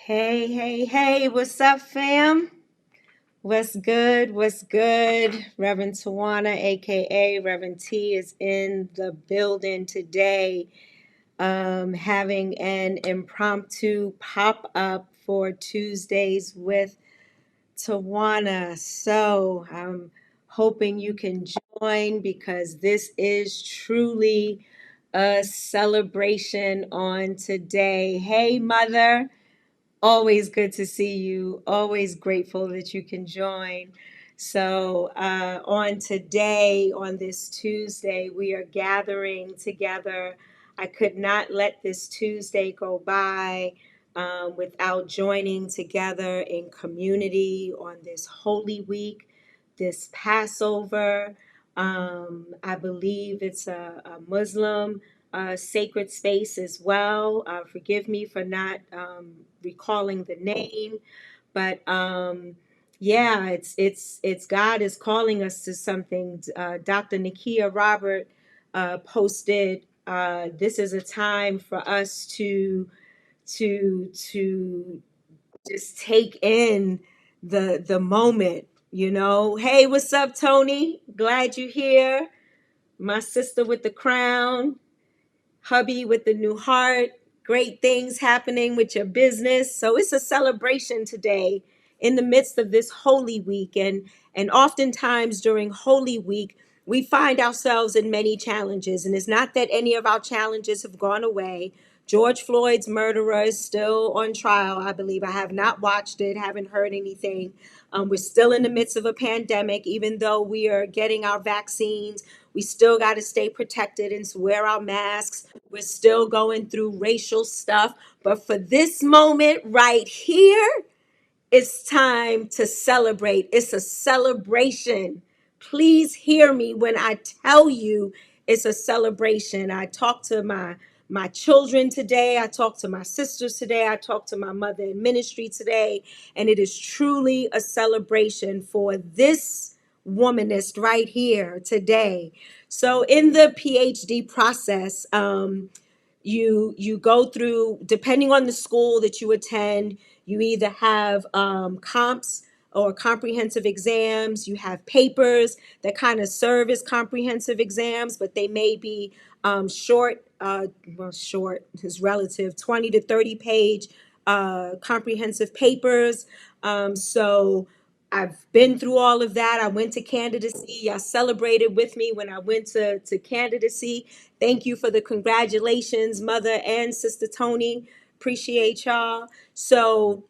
Hey, hey, hey, what's up, fam? What's good? What's good? Reverend Tawana, aka Reverend T, is in the building today, having an impromptu pop up for Tuesdays with Tawana. So I'm hoping you can join because this is truly a celebration on today. Hey, mother. Always good to see you. Always grateful that you can join. So, on today, on this Tuesday, we are gathering together. I could not let this Tuesday go by without joining together in community on this Holy Week, this Passover. I believe it's a Muslim sacred space as well. Forgive me for not recalling the name, but yeah, it's God is calling us to something. Dr. Nakia Robert posted. This is a time for us to just take in the moment. You know, hey, what's up, Tony? Glad you're here. My sister with the crown, hubby with the new heart, great things happening with your business. So it's a celebration today in the midst of this Holy Week. And oftentimes during Holy Week, we find ourselves in many challenges. And it's not that any of our challenges have gone away. George Floyd's murderer is still on trial, I believe. I have not watched it, haven't heard anything. We're still in the midst of a pandemic, even though we are getting our vaccines. We still got to stay protected and wear our masks. We're still going through racial stuff. But for this moment right here, it's time to celebrate. It's a celebration. Please hear me when I tell you it's a celebration. I talked to my children today. I talked to my sisters today. I talked to my mother in ministry today. And it is truly a celebration for this womanist right here today. So in the PhD process, you go through, depending on the school that you attend, you either have comps or comprehensive exams. You have papers that kind of serve as comprehensive exams, but they may be short. Well, short is relative, 20 to 30 page comprehensive papers. So I've been through all of that. I went to candidacy. Y'all celebrated with me when I went to candidacy. Thank you for the congratulations, Mother and Sister Tony. Appreciate y'all. So,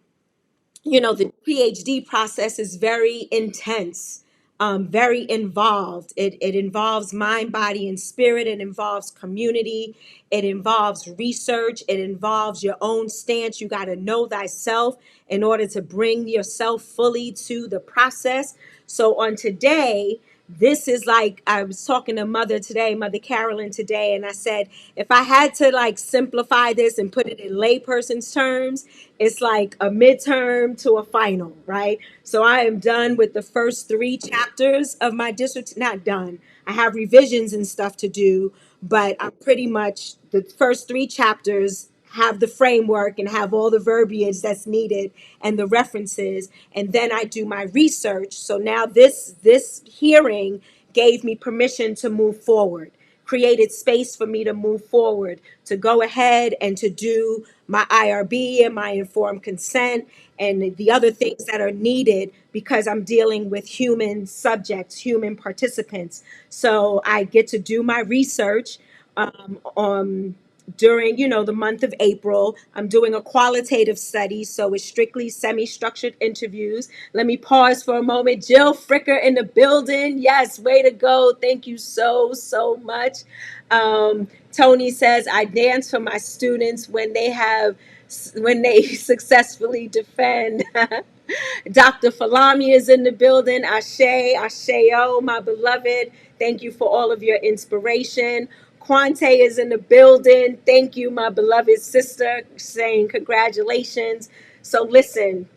you know, the PhD process is very intense, very involved. It involves mind, body, and spirit. It involves community. It involves research. It involves your own stance. You got to know thyself in order to bring yourself fully to the process. So on today, this is like, I was talking to Mother today, Mother Carolyn today, and I said, if I had to like simplify this and put it in layperson's terms, it's like a midterm to a final, right? So I am done with the first three chapters of my dissertation. Not done. I have revisions and stuff to do, but I'm pretty much the first three chapters have the framework and have all the verbiage that's needed and the references, and then I do my research. So now this hearing gave me permission to move forward, created space for me to move forward, to go ahead and to do my IRB and my informed consent and the other things that are needed because I'm dealing with human subjects, human participants. So I get to do my research on during, you know, the month of April. I'm doing a qualitative study, so it's strictly semi-structured interviews. Let me pause for a moment. Jill Fricker in the building. Yes, way to go. Thank you so much. Tony says, I dance for my students when they successfully defend. Dr. Falami is in the building. Ashe, Asheo, my beloved. Thank you for all of your inspiration. Quante is in the building. Thank you, my beloved sister, saying congratulations. So listen.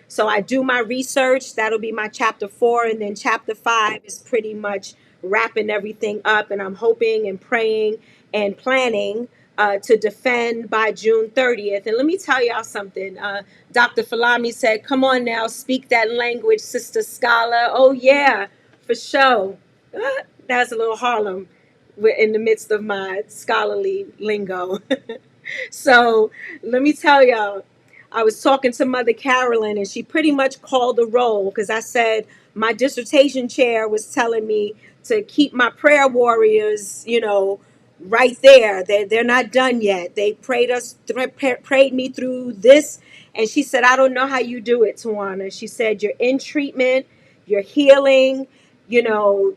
So I do my research. That'll be my chapter 4. And then chapter 5 is pretty much wrapping everything up. And I'm hoping and praying and planning to defend by June 30th. And let me tell y'all something. Dr. Falami said, come on now, speak that language, Sister Scholar. Oh, yeah, for sure. That's a little Harlem. We're in the midst of my scholarly lingo. So let me tell y'all, I was talking to Mother Carolyn, and she pretty much called the roll because I said my dissertation chair was telling me to keep my prayer warriors, right there. They're not done yet. They prayed me through this, and she said, I don't know how you do it, Tawana. She said, you're in treatment, you're healing, you know,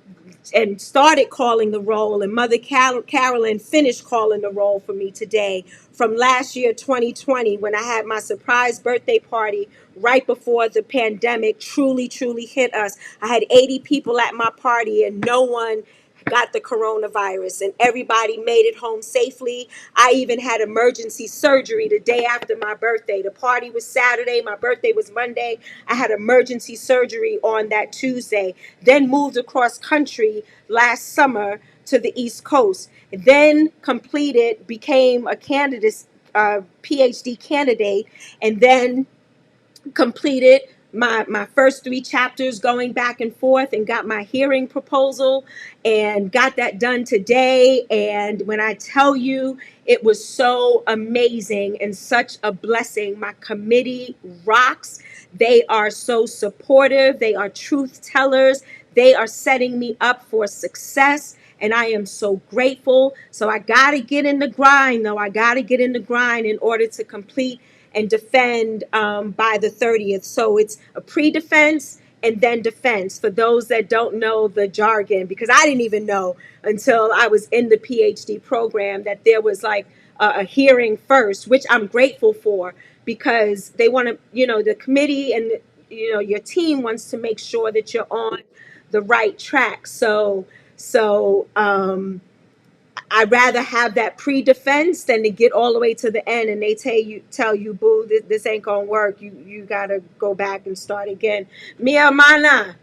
and started calling the roll. And Mother Carolyn finished calling the roll for me today from last year, 2020, when I had my surprise birthday party right before the pandemic truly hit us. I had 80 people at my party and no one got the coronavirus, and everybody made it home safely. I even had emergency surgery the day after my birthday. The party was Saturday, my birthday was Monday. I had emergency surgery on that Tuesday, then moved across country last summer to the East Coast, then completed, became a candidate, PhD candidate, and then completed my first three chapters going back and forth, and got my hearing proposal and got that done today. And when I tell you, it was so amazing and such a blessing. My committee rocks. They are so supportive. They are truth tellers. They are setting me up for success. And I am so grateful. So I got to get in the grind, though. I got to get in the grind in order to complete and defend by the 30th. So it's a pre-defense and then defense for those that don't know the jargon, because I didn't even know until I was in the PhD program that there was like a hearing first, which I'm grateful for, because they want to, the committee and, your team wants to make sure that you're on the right track. So I'd rather have that pre-defense than to get all the way to the end and they tell you, boo, this ain't gonna work. You gotta go back and start again. Mia mana.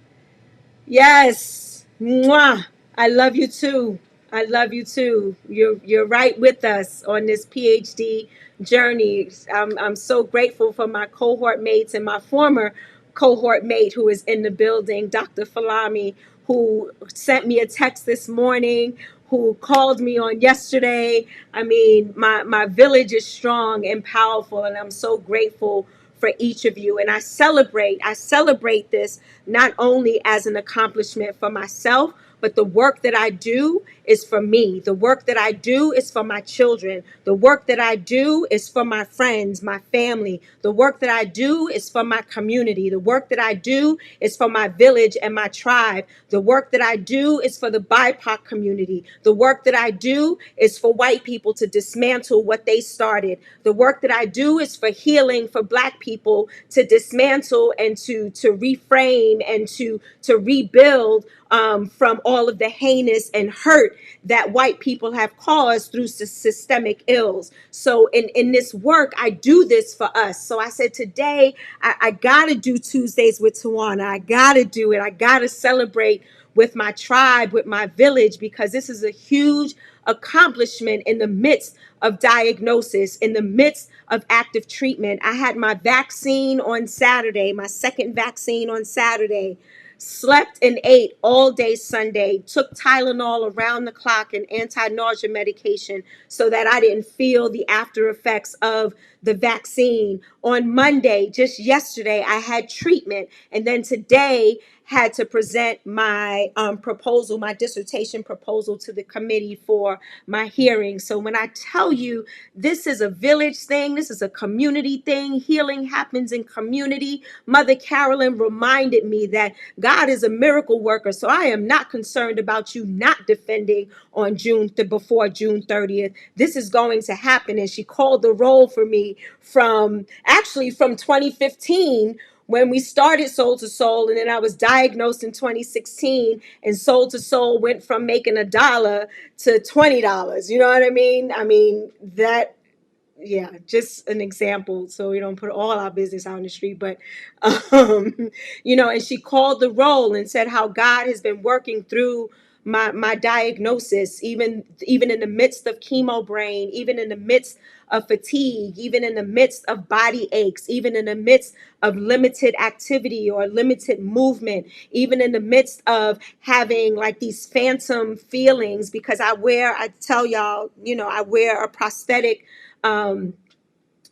Yes. Mwah. I love you too. I love you too. You're right with us on this PhD journey. I'm so grateful for my cohort mates and my former cohort mate who is in the building, Dr. Falami, who sent me a text this morning, who called me on yesterday. I mean, my village is strong and powerful, and I'm so grateful for each of you. And I celebrate this not only as an accomplishment for myself, but the work that I do is for me. The work that I do is for my children. The work that I do is for my friends, my family. The work that I do is for my community. The work that I do is for my village and my tribe. The work that I do is for the BIPOC community. The work that I do is for white people to dismantle what they started. The work that I do is for healing for Black people to dismantle and to reframe and to rebuild from all of the heinous and hurt that white people have caused through systemic ills. So in this work, I do this for us. So I said, today, I got to do Tuesdays with Tawana. I got to do it. I got to celebrate with my tribe, with my village, because this is a huge accomplishment in the midst of diagnosis, in the midst of active treatment. I had my vaccine on Saturday, my second vaccine on Saturday. Slept and ate all day Sunday, took Tylenol around the clock and anti-nausea medication so that I didn't feel the after effects of the vaccine. On Monday, just yesterday, I had treatment, and then today had to present my proposal, my dissertation proposal to the committee for my hearing. So when I tell you this is a village thing, this is a community thing, healing happens in community. Mother Carolyn reminded me that God is a miracle worker. So I am not concerned about you not defending on before June 30th. This is going to happen. And she called the roll for me from 2015, when we started Soul to Soul, and then I was diagnosed in 2016, and Soul to Soul went from making $1 to $20. You know what I mean? I mean, that, yeah, just an example. So we don't put all our business out in the street, but, and she called the roll and said how God has been working through my diagnosis, even in the midst of chemo brain, even in the midst of fatigue, even in the midst of body aches, even in the midst of limited activity or limited movement, even in the midst of having like these phantom feelings, because I tell y'all, I wear a um,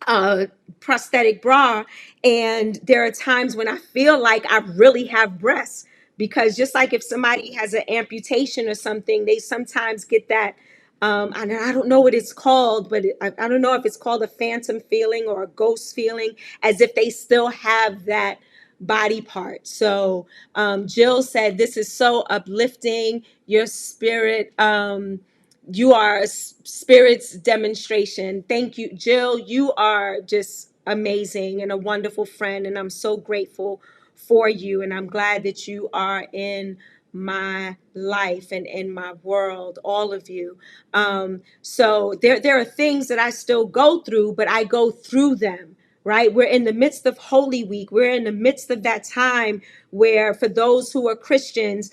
uh, prosthetic bra. And there are times when I feel like I really have breasts, because just like if somebody has an amputation or something, they sometimes get that. And I don't know what it's called, but I don't know if it's called a phantom feeling or a ghost feeling, as if they still have that body part. So Jill said, "This is so uplifting. Your spirit." You are a spirit's demonstration. Thank you, Jill. You are just amazing and a wonderful friend, and I'm so grateful for you. And I'm glad that you are in my life and in my world, all of you. So there are things that I still go through, but I go through them. Right? We're in the midst of Holy Week. We're in the midst of that time where, for those who are Christians,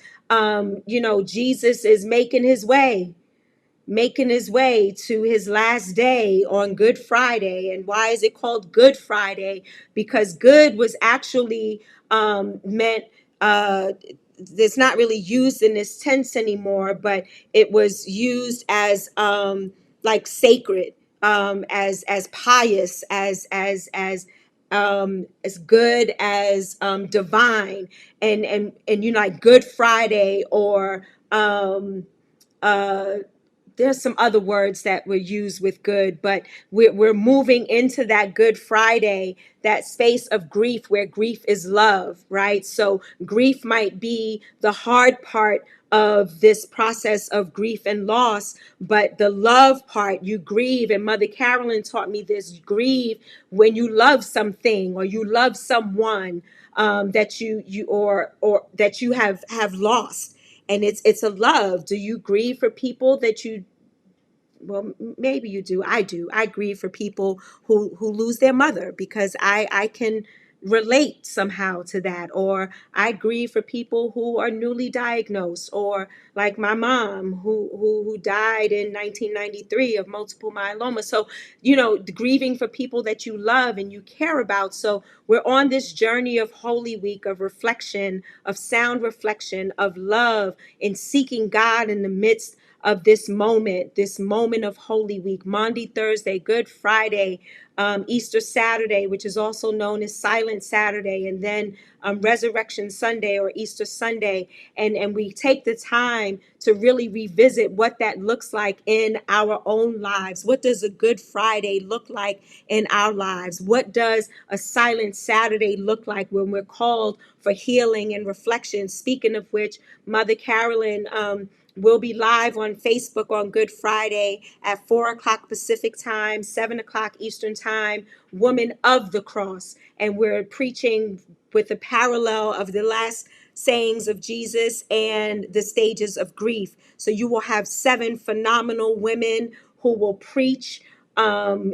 Jesus is making his way to his last day on Good Friday. And why is it called Good Friday? Because good was actually meant, it's not really used in this tense anymore, but it was used as like sacred, as pious, as good as divine, and like Good Friday, or uh there's some other words that were used with good, but we're moving into that Good Friday, that space of grief where grief is love, right? So grief might be the hard part of this process of grief and loss, but the love part, you grieve. And Mother Carolyn taught me this: grieve when you love something or you love someone, that you or that you have lost. And it's a love. Do you grieve for people that you, well, maybe you do. I grieve for people who lose their mother, because I can relate somehow to that. Or I grieve for people who are newly diagnosed, or like my mom who died in 1993 of multiple myeloma. So the grieving for people that you love and you care about. So we're on this journey of Holy Week, of reflection, of sound reflection, of love, and seeking God in the midst of this moment of Holy Week: Maundy Thursday, Good Friday, Easter Saturday, which is also known as Silent Saturday, and then Resurrection Sunday or Easter Sunday. And we take the time to really revisit what that looks like in our own lives. What does a Good Friday look like in our lives? What does a Silent Saturday look like when we're called for healing and reflection? Speaking of which, Mother Carolyn, we'll be live on Facebook on Good Friday at 4 o'clock Pacific time, 7 o'clock Eastern time, Woman of the Cross. And we're preaching with the parallel of the last sayings of Jesus and the stages of grief. So you will have 7 phenomenal women who will preach, um,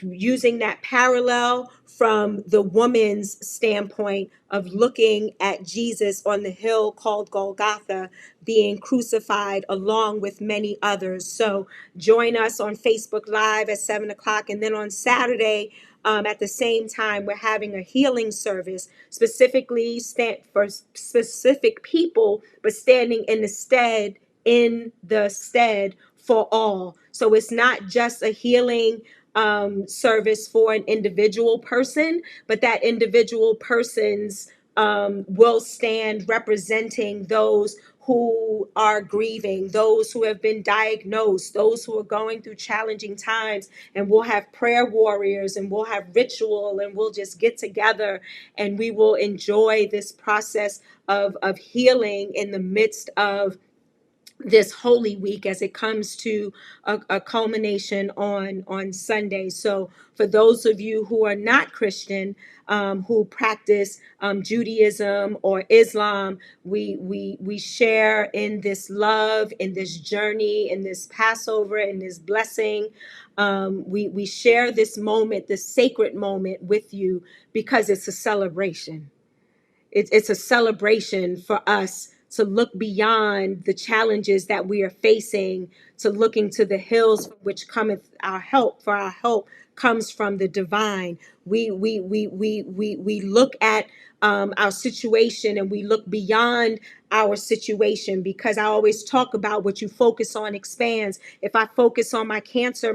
using that parallel from the woman's standpoint of looking at Jesus on the hill called Golgotha, being crucified along with many others. So join us on Facebook Live at 7 o'clock. And then on Saturday, at the same time, we're having a healing service specifically for specific people, but standing in the stead for all. So it's not just a healing service for an individual person, but that individual person's will stand representing those who are grieving, those who have been diagnosed, those who are going through challenging times. And we'll have prayer warriors, and we'll have ritual, and we'll just get together, and we will enjoy this process of healing in the midst of this Holy Week, as it comes to a culmination on Sunday. So for those of you who are not Christian, who practice Judaism or Islam, we share in this love, in this journey, in this Passover, in this blessing. We share this moment, this sacred moment with you, because it's a celebration. It's a celebration for us to look beyond the challenges that we are facing, to looking to the hills from which cometh our help, for our help comes from the divine. We look at our situation, and we look beyond our situation, because I always talk about what you focus on expands. If I focus on my cancer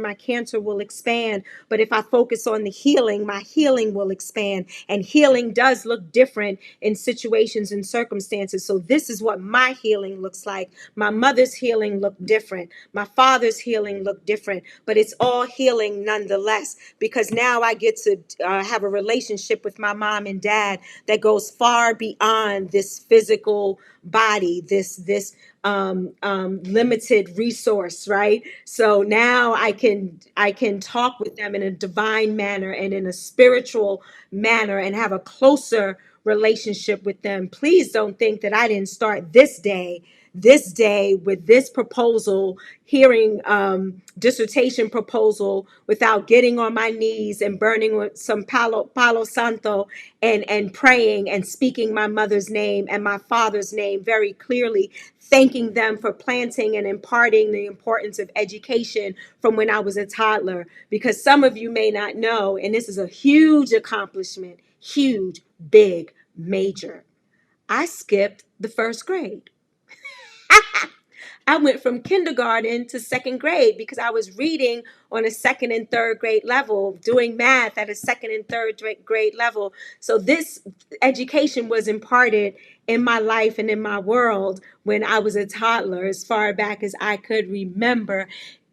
will expand. But if I focus on the healing, my healing will expand. And healing does look different in situations and circumstances. So this is what my healing looks like. My mother's healing looked different. My father's healing looked different. But it's all healing nonetheless, because now I get to have a relationship with my mom and dad that goes far beyond this physical body, this limited resource, right? So now I can talk with them in a divine manner and in a spiritual manner, and have a closer relationship with them. Please don't think that I didn't start this day with this proposal, hearing dissertation proposal, without getting on my knees and burning with some palo santo, and praying and speaking my mother's name and my father's name very clearly, thanking them for planting and imparting the importance of education from when I was a toddler. Because some of you may not know, and this is a huge accomplishment, huge, big, major. I skipped the first grade. I went from kindergarten to second grade because I was reading on a second and third grade level, doing math at a second and third grade level. So this education was imparted in my life and in my world when I was a toddler, as far back as I could remember.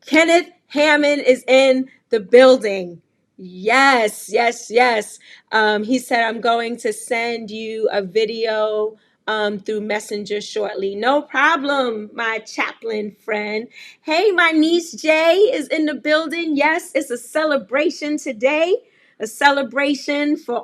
Kenneth Hammond is in the building. Yes, yes, yes. He said, I'm going to send you a video through Messenger shortly. No problem, my chaplain friend. Hey, my niece Jay is in the building. Yes, it's a celebration today. A celebration for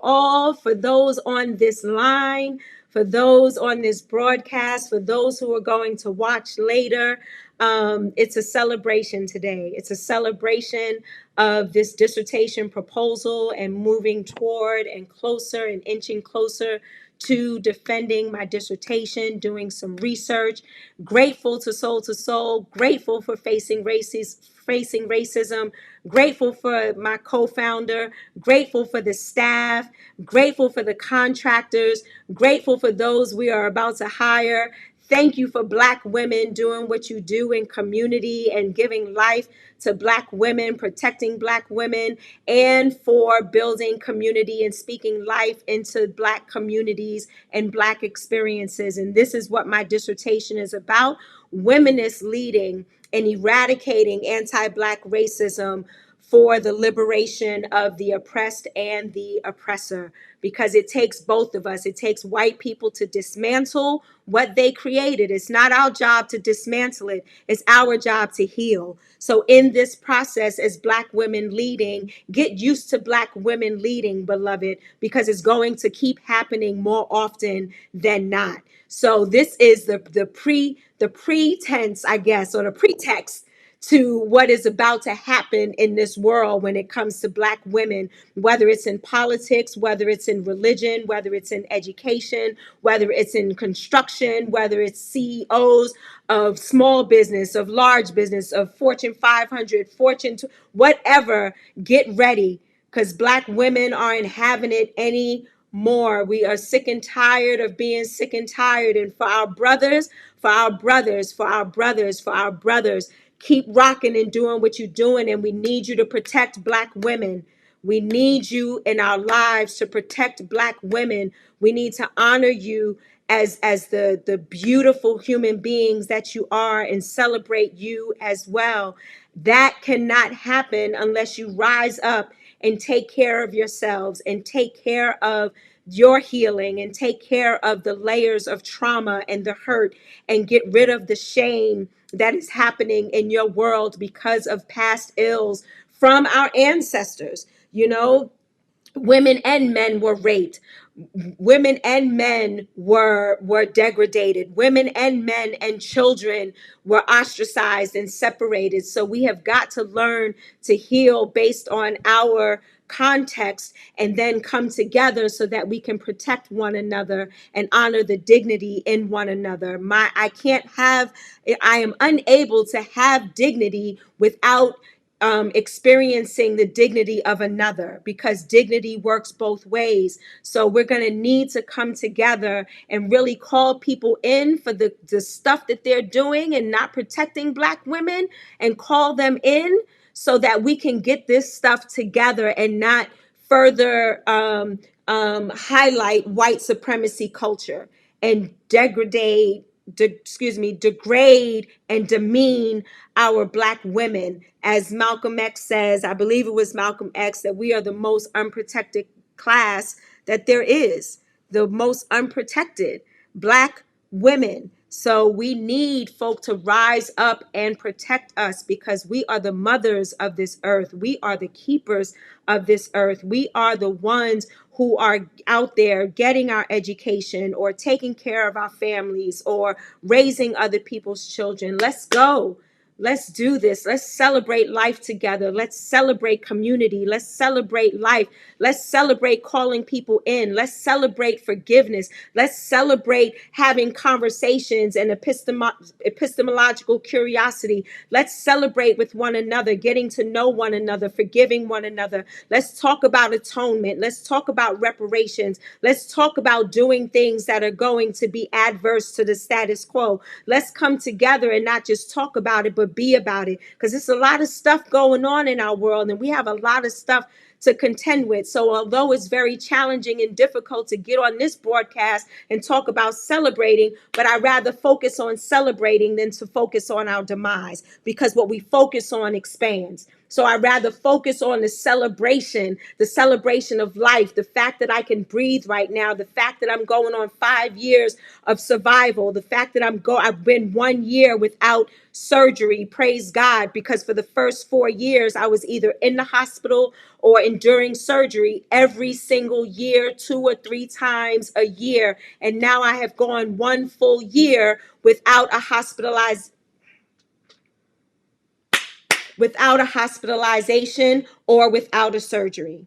those on this line, for those on this broadcast, for those who are going to watch later. It's a celebration today. It's a celebration of this dissertation proposal, and moving toward and closer and inching closer to defending my dissertation, doing some research. Grateful to Soul, grateful for facing racism, grateful for my co-founder, grateful for the staff, grateful for the contractors, grateful for those we are about to hire. Thank you for Black women doing what you do in community and giving life to Black women, protecting Black women, and for building community and speaking life into Black communities and Black experiences. And this is what my dissertation is about: womenist leading and eradicating anti-Black racism for the liberation of the oppressed and the oppressor. Because it takes both of us. It takes white people to dismantle what they created. It's not our job to dismantle it. It's our job to heal. So in this process, as Black women leading, get used to Black women leading, beloved, because it's going to keep happening more often than not. So this is the pretense, I guess, or the pretext to what is about to happen in this world when it comes to Black women, whether it's in politics, whether it's in religion, whether it's in education, whether it's in construction, whether it's CEOs of small business, of large business, of Fortune 500, whatever. Get ready, because Black women aren't having it anymore. We are sick and tired of being sick and tired. And for our brothers, for our brothers, for our brothers, for our brothers, keep rocking and doing what you're doing. And we need you to protect Black women. We need you in our lives to protect Black women. We need to honor you as the beautiful human beings that you are, and celebrate you as well. That cannot happen unless you rise up and take care of yourselves, and take care of your healing, and take care of the layers of trauma and the hurt, and get rid of the shame that is happening in your world because of past ills from our ancestors. You know, women and men were raped. Women and men were degraded. Women and men and children were ostracized and separated. So we have got to learn to heal based on our context and then come together so that we can protect one another and honor the dignity in one another. I am unable to have dignity without experiencing the dignity of another, because dignity works both ways. So we're going to need to come together and really call people in for the stuff that they're doing and not protecting Black women, and call them in so that we can get this stuff together and not further highlight white supremacy culture and degrade and demean our Black women. As Malcolm X says, I believe it was Malcolm X, that we are the most unprotected class that there is, the most unprotected Black women. So we need folk to rise up and protect us, because we are the mothers of this earth. We are the keepers of this earth. We are the ones who are out there getting our education or taking care of our families or raising other people's children. Let's go. Let's do this. Let's celebrate life together. Let's celebrate community. Let's celebrate life. Let's celebrate calling people in. Let's celebrate forgiveness. Let's celebrate having conversations and epistemological curiosity. Let's celebrate with one another, getting to know one another, forgiving one another. Let's talk about atonement. Let's talk about reparations. Let's talk about doing things that are going to be adverse to the status quo. Let's come together and not just talk about it, but be about it, because there's a lot of stuff going on in our world and we have a lot of stuff to contend with. So although it's very challenging and difficult to get on this broadcast and talk about celebrating, but I rather focus on celebrating than to focus on our demise, because what we focus on expands. So I rather focus on the celebration of life, the fact that I can breathe right now, the fact that I'm going on 5 years of survival, the fact that I've been 1 year without surgery, praise God, because for the first 4 years I was either in the hospital or enduring surgery every single year, 2 or 3 times a year. And now I have gone 1 full year without a hospitalization or without a surgery.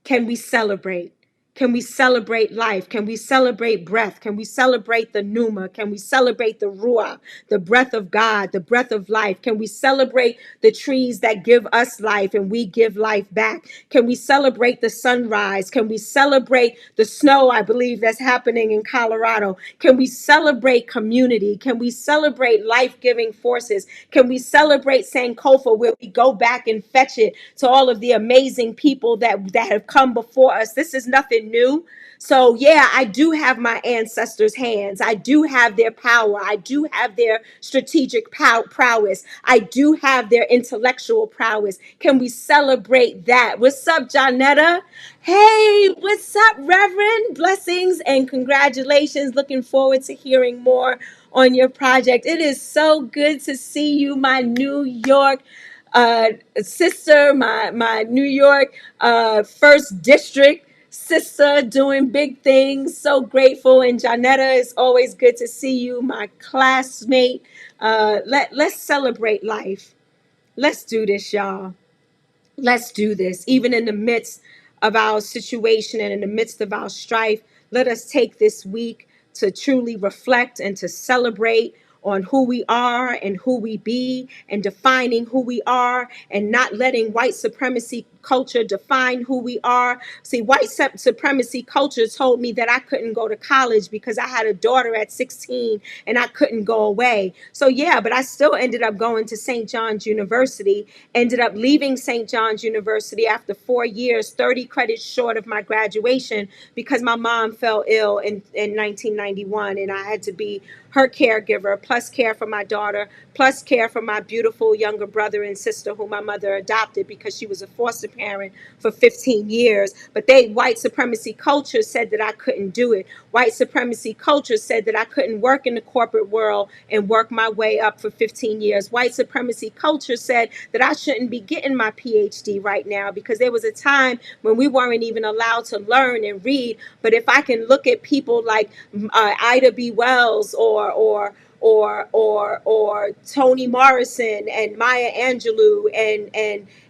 Can we celebrate? Can we celebrate life? Can we celebrate breath? Can we celebrate the pneuma? Can we celebrate the ruah, the breath of God, the breath of life? Can we celebrate the trees that give us life and we give life back? Can we celebrate the sunrise? Can we celebrate the snow, I believe, that's happening in Colorado? Can we celebrate community? Can we celebrate life-giving forces? Can we celebrate Sankofa, where we go back and fetch it to all of the amazing people that have come before us? This is nothing new. So yeah, I do have my ancestors' hands. I do have their power. I do have their strategic prowess. I do have their intellectual prowess. Can we celebrate that? What's up, Jonetta? Hey, what's up, Reverend? Blessings and congratulations. Looking forward to hearing more on your project. It is so good to see you, my New York sister, my New York first district sister, doing big things. So grateful. And Jonetta, it's always good to see you, my classmate. Let's celebrate life. Let's do this, y'all. Let's do this. Even in the midst of our situation and in the midst of our strife, let us take this week to truly reflect and to celebrate on who we are and who we be, and defining who we are, and not letting white supremacy culture define who we are. See, white supremacy culture told me that I couldn't go to college because I had a daughter at 16 and I couldn't go away. So yeah, but I still ended up going to St. John's University, ended up leaving St. John's University after 4 years, 30 credits short of my graduation, because my mom fell ill in 1991 and I had to be her caregiver, plus care for my daughter, plus care for my beautiful younger brother and sister who my mother adopted because she was a foster parent for 15 years. But white supremacy culture said that I couldn't do it. White supremacy culture said that I couldn't work in the corporate world and work my way up for 15 years. White supremacy culture said that I shouldn't be getting my PhD right now because there was a time when we weren't even allowed to learn and read. But if I can look at people like Ida B. Wells or or Toni Morrison and Maya Angelou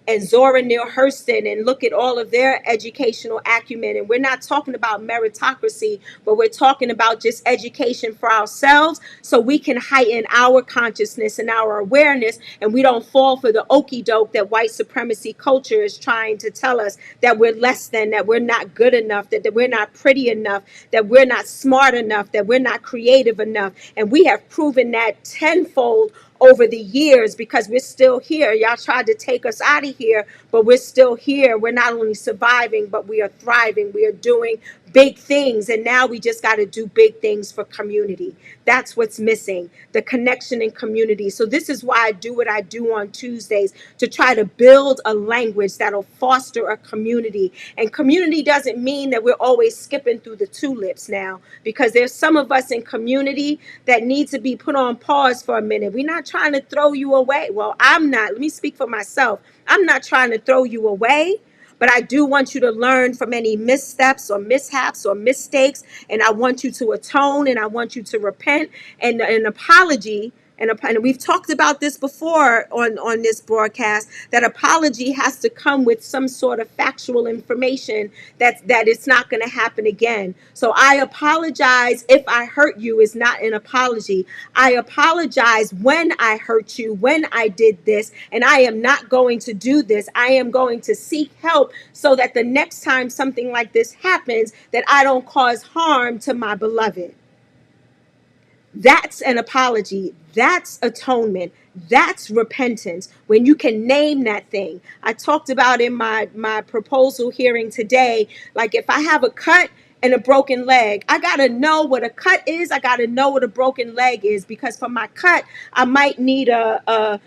and Zora Neale Hurston, and look at all of their educational acumen. And we're not talking about meritocracy, but we're talking about just education for ourselves so we can heighten our consciousness and our awareness, and we don't fall for the okie doke that white supremacy culture is trying to tell us, that we're less than, that we're not good enough, that we're not pretty enough, that we're not smart enough, that we're not creative enough. And we have proven that tenfold over the years, because we're still here. Y'all tried to take us out of here, but we're still here. We're not only surviving, but we are thriving. We are doing big things, and now we just got to do big things for community. That's what's missing, the connection in community. So this is why I do what I do on Tuesdays, to try to build a language that'll foster a community. And community doesn't mean that we're always skipping through the tulips now, because there's some of us in community that need to be put on pause for a minute. We're not trying to throw you away. Well, I'm not. Let me speak for myself. I'm not trying to throw you away. But I do want you to learn from any missteps or mishaps or mistakes. And I want you to atone, and I want you to repent, and an apology. And we've talked about this before on this broadcast, that apology has to come with some sort of factual information that it's not going to happen again. So I apologize if I hurt you is not an apology. I apologize when I hurt you, when I did this, and I am not going to do this. I am going to seek help so that the next time something like this happens, that I don't cause harm to my beloved. That's an apology. That's atonement. That's repentance. When you can name that thing. I talked about in my proposal hearing today, like if I have a cut and a broken leg, I got to know what a cut is. I got to know what a broken leg is, because for my cut, I might need a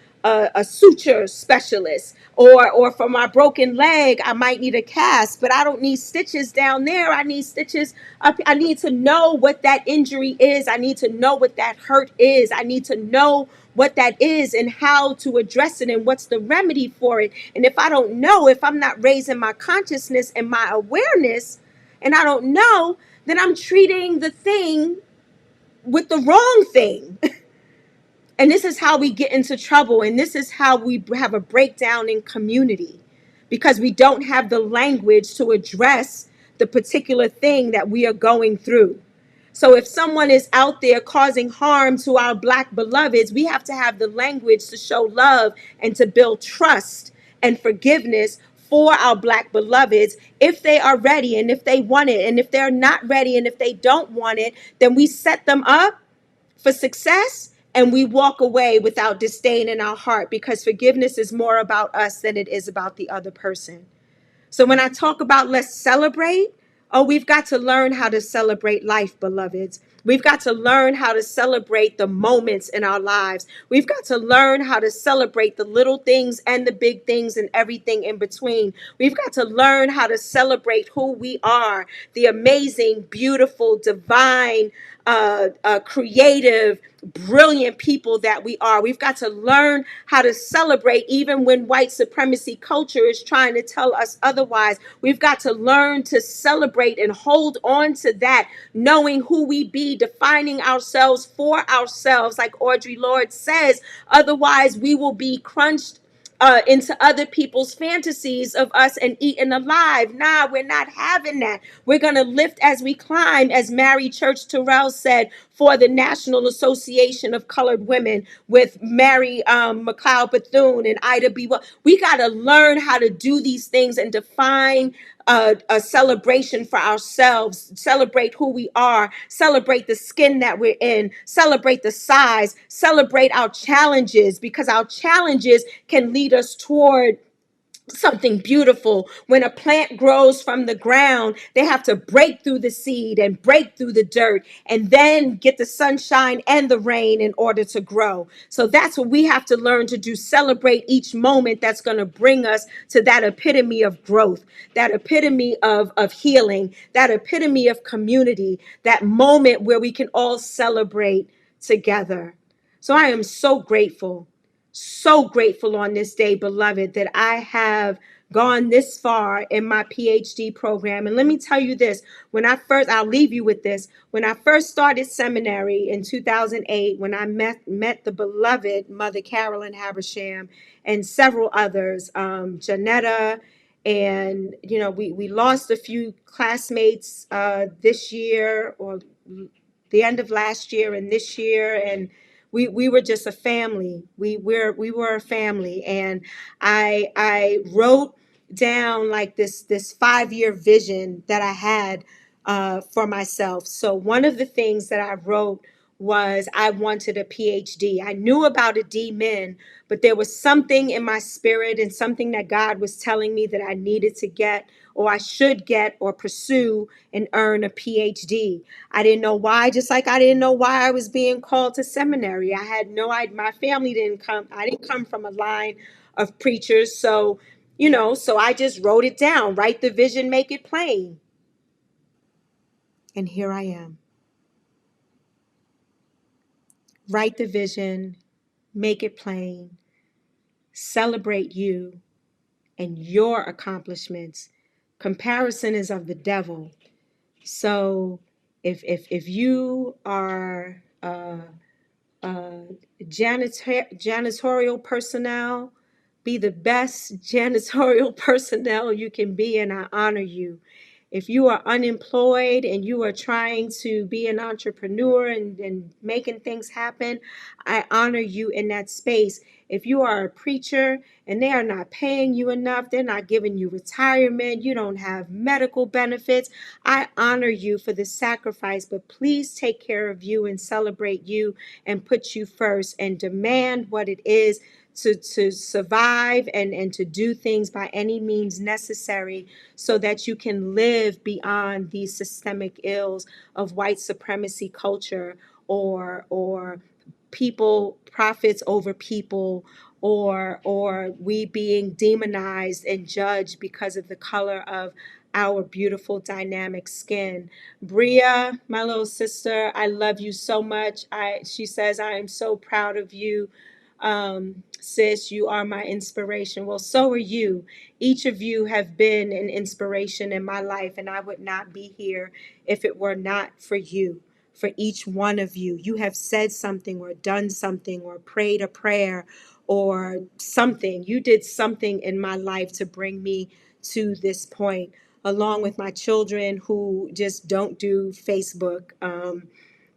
suture specialist, or for my broken leg, I might need a cast, but I don't need stitches down there. I need stitches up. I need to know what that injury is. I need to know what that hurt is. I need to know what that is and how to address it and what's the remedy for it. And if I don't know, if I'm not raising my consciousness and my awareness, and I don't know, then I'm treating the thing with the wrong thing. And this is how we get into trouble. And this is how we have a breakdown in community, because we don't have the language to address the particular thing that we are going through. So if someone is out there causing harm to our Black beloveds, we have to have the language to show love and to build trust and forgiveness for our Black beloveds, if they are ready and if they want it. And if they're not ready and if they don't want it, then we set them up for success, and we walk away without disdain in our heart, because forgiveness is more about us than it is about the other person. So when I talk about let's celebrate, oh, we've got to learn how to celebrate life, beloveds. We've got to learn how to celebrate the moments in our lives. We've got to learn how to celebrate the little things and the big things and everything in between. We've got to learn how to celebrate who we are, the amazing, beautiful, divine, creative, brilliant people that we are. We've got to learn how to celebrate even when white supremacy culture is trying to tell us otherwise. We've got to learn to celebrate and hold on to that, knowing who we be, defining ourselves for ourselves, like Audre Lorde says. Otherwise, we will be crunched into other people's fantasies of us and eaten alive. Nah, we're not having that. We're going to lift as we climb, as Mary Church Terrell said, for the National Association of Colored Women, with Mary McLeod Bethune and Ida B. We got to learn how to do these things and define a celebration for ourselves, celebrate who we are, celebrate the skin that we're in, celebrate the size, celebrate our challenges, because our challenges can lead us toward something beautiful. When a plant grows from the ground, they have to break through the seed and break through the dirt and then get the sunshine and the rain in order to grow. So that's what we have to learn to do. Celebrate each moment that's going to bring us to that epitome of growth, that epitome of healing, that epitome of community, that moment where we can all celebrate together. So I am so grateful on this day, beloved, that I have gone this far in my PhD program. And let me tell you this, I'll leave you with this. When I first started seminary in 2008, when I met the beloved Mother Carolyn Habersham and several others, Janetta, and we lost a few classmates this year, or the end of last year and this year, and we were just a family. We were a family, and I wrote down like this 5-year vision that I had for myself. So one of the things that I wrote was I wanted a PhD. I knew about a D-Min, but there was something in my spirit and something that God was telling me that I needed to get, or I should get or pursue and earn a PhD. I didn't know why, just like I didn't know why I was being called to seminary. I had no idea. My family I didn't come from a line of preachers. So I just wrote it down, write the vision, make it plain. And here I am. Write the vision, make it plain, celebrate you and your accomplishments. Comparison is of the devil. So if you are janitorial personnel, be the best janitorial personnel you can be, and I honor you. If you are unemployed and you are trying to be an entrepreneur and making things happen, I honor you in that space. If you are a preacher and they are not paying you enough, they're not giving you retirement, you don't have medical benefits, I honor you for the sacrifice, but please take care of you and celebrate you and put you first and demand what it is to survive and to do things by any means necessary so that you can live beyond these systemic ills of white supremacy culture, or people, profits over people, or we being demonized and judged because of the color of our beautiful dynamic skin. Bria, my little sister, I love you so much. She says, I am so proud of you. Sis, you are my inspiration. Well, so are you. Each of you have been an inspiration in my life, and I would not be here if it were not for you. For each one of you, you have said something or done something or prayed a prayer or something. You did something in my life to bring me to this point, along with my children who just don't do Facebook.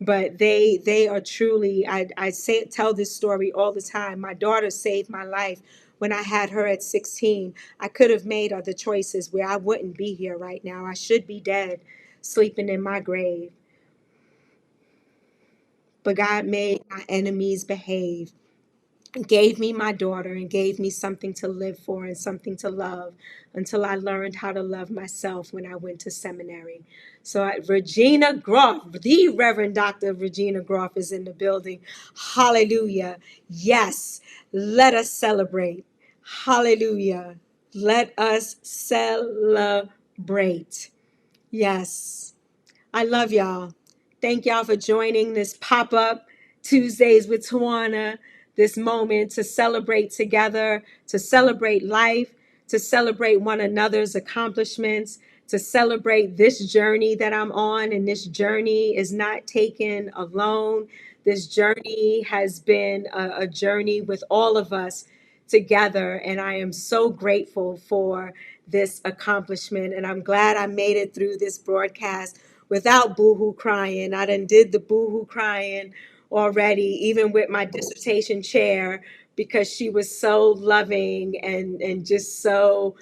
But they are truly, I tell this story all the time. My daughter saved my life when I had her at 16. I could have made other choices where I wouldn't be here right now. I should be dead, sleeping in my grave. But God made my enemies behave, gave me my daughter, and gave me something to live for and something to love until I learned how to love myself when I went to seminary. So Regina Groff, the Reverend Dr. Regina Groff is in the building. Hallelujah. Yes, let us celebrate. Hallelujah. Let us celebrate. Yes. I love y'all. Thank y'all for joining this pop-up Tuesdays with Tawana, this moment to celebrate together, to celebrate life, to celebrate one another's accomplishments, to celebrate this journey that I'm on. And this journey is not taken alone. This journey has been a journey with all of us together. And I am so grateful for this accomplishment. And I'm glad I made it through this broadcast without boohoo crying. I done did the boohoo crying already, even with my dissertation chair, because she was so loving and just so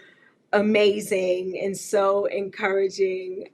amazing and so encouraging.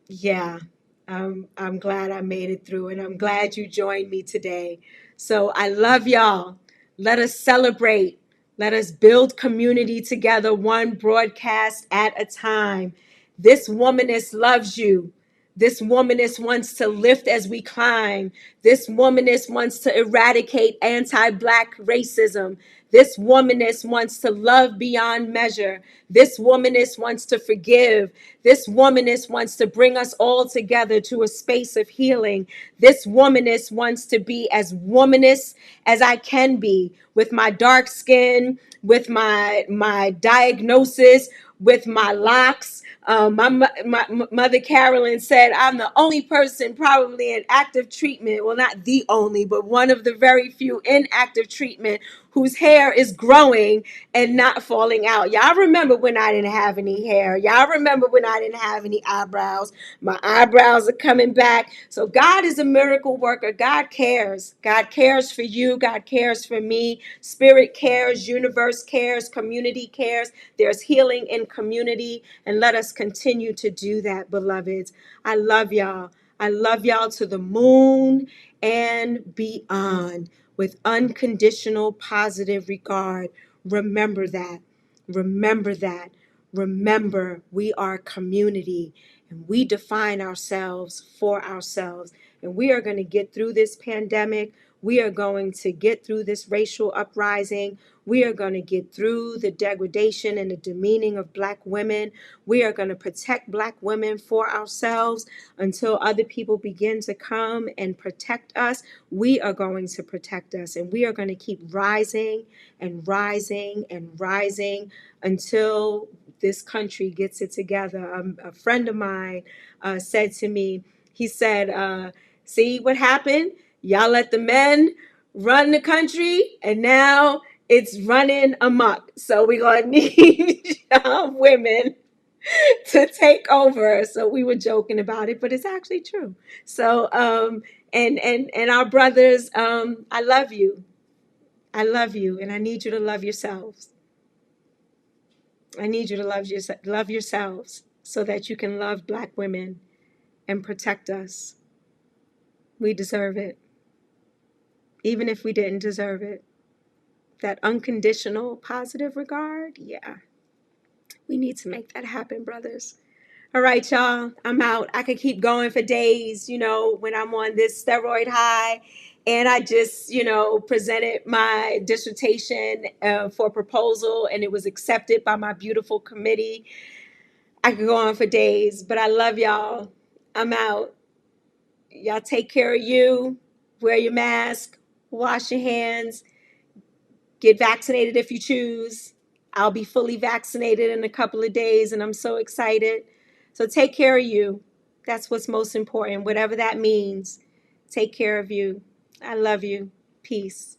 Yeah, I'm glad I made it through, and I'm glad you joined me today. So I love y'all. Let us celebrate. Let us build community together, one broadcast at a time. This womanist loves you. This womanist wants to lift as we climb, This womanist wants to eradicate anti-Black racism. This womanist wants to love beyond measure. This womanist wants to forgive. This womanist wants to bring us all together to a space of healing. This womanist wants to be as womanist as I can be, with my dark skin, with my diagnosis, with my locks. My mother Carolyn said, I'm the only person probably in active treatment. Well, not the only, but one of the very few in active treatment whose hair is growing and not falling out. Y'all remember when I didn't have any hair. Y'all remember when I didn't have any eyebrows. My eyebrows are coming back. So God is a miracle worker. God cares. God cares for you. God cares for me. Spirit cares. Universe cares. Community cares. There's healing in community. And let us continue to do that, beloveds. I love y'all. I love y'all to the moon and beyond with unconditional positive regard. Remember that. Remember that. Remember, we are community and we define ourselves for ourselves. And we are going to get through this pandemic. We are going to get through this racial uprising. We are going to get through the degradation and the demeaning of Black women. We are going to protect Black women for ourselves until other people begin to come and protect us. We are going to protect us, and we are going to keep rising and rising and rising until this country gets it together. A friend of mine said to me, he said, see what happened? Y'all let the men run the country, and now it's running amok. So we're going to need women to take over. So we were joking about it, but it's actually true. So, and our brothers, I love you. I love you, and I need you to love yourselves. I need you to love yourselves so that you can love Black women and protect us. We deserve it, even if we didn't deserve it. That unconditional positive regard, yeah, we need to make that happen, brothers. All right, y'all, I'm out. I could keep going for days, when I'm on this steroid high. And I just, presented my dissertation for proposal, and it was accepted by my beautiful committee. I could go on for days, but I love y'all. I'm out. Y'all take care of you. Wear your mask. Wash your hands. Get vaccinated if you choose. I'll be fully vaccinated in a couple of days, and I'm so excited. So take care of you. That's what's most important, whatever that means. Take care of you. I love you. Peace.